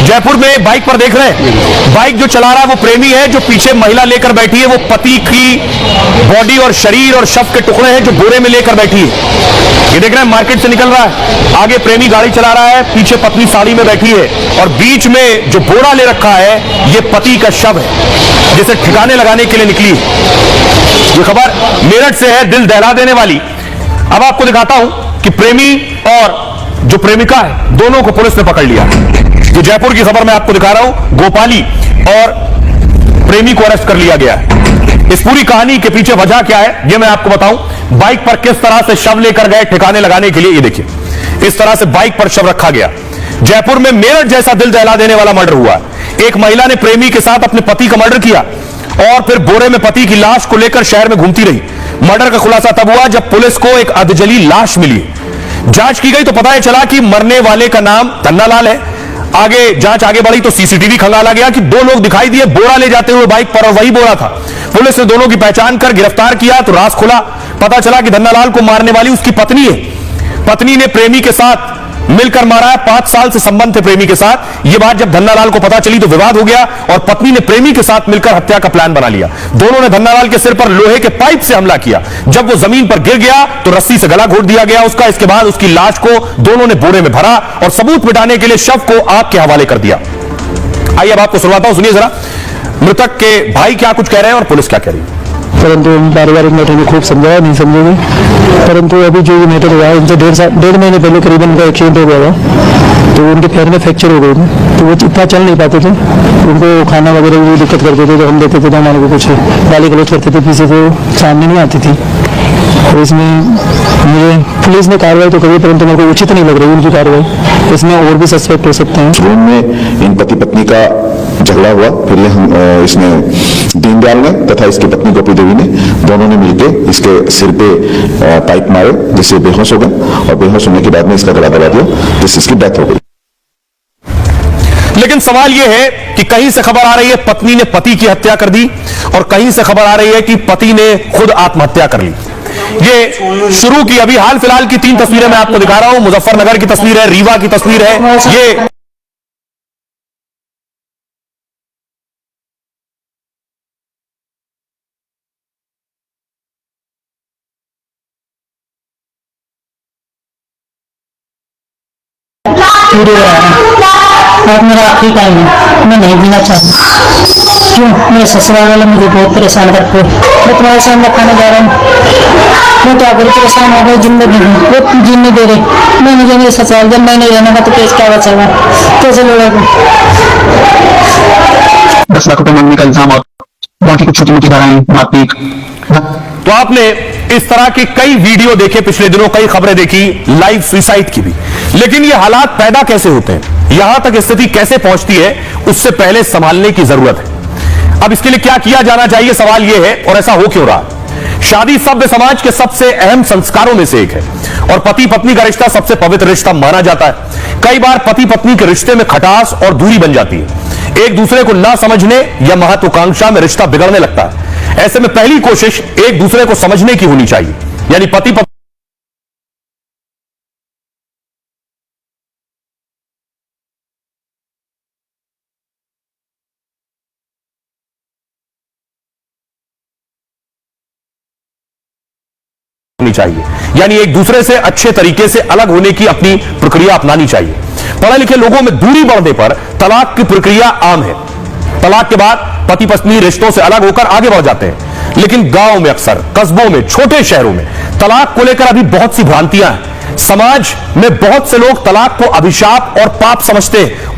जयपुर में बाइक पर देख रहे हैं, बाइक जो चला रहा है वो प्रेमी है, जो पीछे महिला लेकर बैठी है वो पति की बॉडी और शरीर और शव के टुकड़े हैं जो बोरे में लेकर बैठी है। ये देख रहे हैं मार्केट से निकल रहा है, आगे प्रेमी गाड़ी चला रहा है, पीछे पत्नी साड़ी में बैठी है और बीच में जो बोरा ले रखा है ये पति का शव है जिसे ठिकाने लगाने के लिए निकली है। ये खबर मेरठ से है, दिल दहला देने वाली। अब आपको दिखाता हूं कि प्रेमी और जो प्रेमिका है दोनों को पुलिस ने पकड़ लिया। ये जयपुर की खबर मैं आपको दिखा रहा हूं, गोपाली और प्रेमी को अरेस्ट कर लिया गया है। इस पूरी कहानी के पीछे वजह क्या है ये मैं आपको बताऊं। बाइक पर किस तरह से शव लेकर गए ठिकाने लगाने के लिए, ये देखिए इस तरह से बाइक पर शव रखा गया। जयपुर में मेरठ जैसा दिल दहला देने वाला मर्डर हुआ। एक महिला ने प्रेमी के साथ अपने पति का मर्डर किया और फिर बोरे में पति की लाश को लेकर शहर में घूमती रही। मर्डर का खुलासा तब हुआ जब पुलिस को एक अधजली लाश मिली। जांच की गई तो पता चला कि मरने वाले का नाम धन्नालाल है। आगे जांच आगे बढ़ी तो सीसीटीवी खंगाला गया कि दो लोग दिखाई दिए बोरा ले जाते हुए बाइक पर और वही बोरा था। पुलिस ने दोनों की पहचान कर गिरफ्तार किया तो राज खुला। पता चला कि धन्नालाल को मारने वाली उसकी पत्नी है। पत्नी ने प्रेमी के साथ मिलकर मारा है, 5 साल से संबंध थे प्रेमी के साथ। यह बात जब धन्नालाल को पता चली तो विवाद हो गया और पत्नी ने प्रेमी के साथ मिलकर हत्या का प्लान बना लिया। दोनों ने धन्नालाल के सिर पर लोहे के पाइप से हमला किया। जब वो जमीन पर गिर गया तो रस्सी से गला घोट दिया गया उसका। इसके बाद उसकी लाश को दोनों ने बोरे में भरा और सबूत मिटाने के लिए शव को आग के हवाले कर दिया। आइए अब आपको सुनवाता हूं, सुनिए जरा मृतक के भाई क्या कुछ कह रहे हैं और पुलिस क्या कह रही है। परंतु पारिवारिक मैटर में खूब समझाया, नहीं समझोगे। परंतु अभी जो ये मैटर हुआ है उनसे 1.5 महीने पहले करीबन उनका एक्सीडेंट हो गया था, तो उनके पैर में फ्रैक्चर हो गई थी, तो वो इतना चल नहीं पाते थे। उनको खाना वगैरह भी दिक्कत करते थे, तो हम देते थे तो हमारे को कुछ गाली गलौज करते थे, पीछे से सामने नहीं आती थी। और इसमें मुझे पुलिस ने कार्रवाई तो करी परंतु मेरे को उचित नहीं लग रही उनकी कार्रवाई। इसमें और भी सस्पेक्ट हो सकते हैं। रूम में इन पति पत्नी का झगड़ा हुआ, फिर हम इसमें दीनदयाल ने तथा इसकी पत्नी गोपी देवी ने दोनों ने मिलकर इसके सिर पे पाइप मारे जिससे बेहोश हो गया और बेहोश होने के बाद में इसका गला दबा दिया जिससे इसकी डेथ हो गई। लेकिन सवाल यह है कि कहीं से खबर आ रही है पत्नी ने पति की हत्या कर दी और कहीं से खबर आ रही है कि पति ने खुद आत्महत्या कर ली। ये शुरू की अभी हाल फिलहाल की 3 तस्वीरें मैं आपको दिखा रहा हूं। मुजफ्फरनगर की तस्वीर है, रीवा की तस्वीर है। ये और मेरा आखिरी टाइम है, मैं नहीं जीना चाहती। क्यों? मेरे ससुराल वाले मुझे बहुत परेशान करते हैं। मैं तुम्हारे सामने खाने जा रहा हूँ, मैं क्या करूँ, परेशान हो गई जिंदगी में, वो जीने दे रहे। मैं नहीं मेरे ससुराल, जब मैं नहीं रहने का तो केस क्या बचेगा, कैसे लड़ेगा। 10 लाख रुपए मांगने का इल्जाम और बाकी कुछ छोटी मोटी धाराएं, मारपीट। तो आपने इस तरह के कई वीडियो देखे पिछले दिनों, कई खबरें देखी, लाइव सुसाइड की भी। लेकिन ये हालात पैदा कैसे होते हैं, यहां तक स्थिति कैसे पहुंचती है, उससे पहले संभालने की जरूरत है। अब इसके लिए क्या किया जाना चाहिए, सवाल यह है और ऐसा हो क्यों रहा। शादी सभ्य समाज के सबसे अहम संस्कारों में से एक है और पति पत्नी का रिश्ता सबसे पवित्र रिश्ता माना जाता है। कई बार पति पत्नी के रिश्ते में खटास और दूरी बन जाती है, एक दूसरे को ना समझने या महत्वाकांक्षा में रिश्ता बिगड़ने लगता है। ऐसे में पहली कोशिश एक दूसरे को समझने की होनी चाहिए, यानी पति पत्नी चाहिए, यानी एक दूसरे से अच्छे तरीके से अलग होने की अपनी प्रक्रिया अपनानी चाहिए। पढ़े लिखे लोगों में दूरी बढ़ने पर तलाक की प्रक्रिया आम है। तलाक के बाद पति पत्नी रिश्तों से अलग होकर आगे बढ़ जाते हैं। लेकिन गांव में अक्सर, कस्बों में, छोटे शहरों में तलाक को लेकर अभी बहुत सी भ्रांतियां हैं। समाज में बहुत से लोग तलाक को अभिशाप और पाप समझते हैं।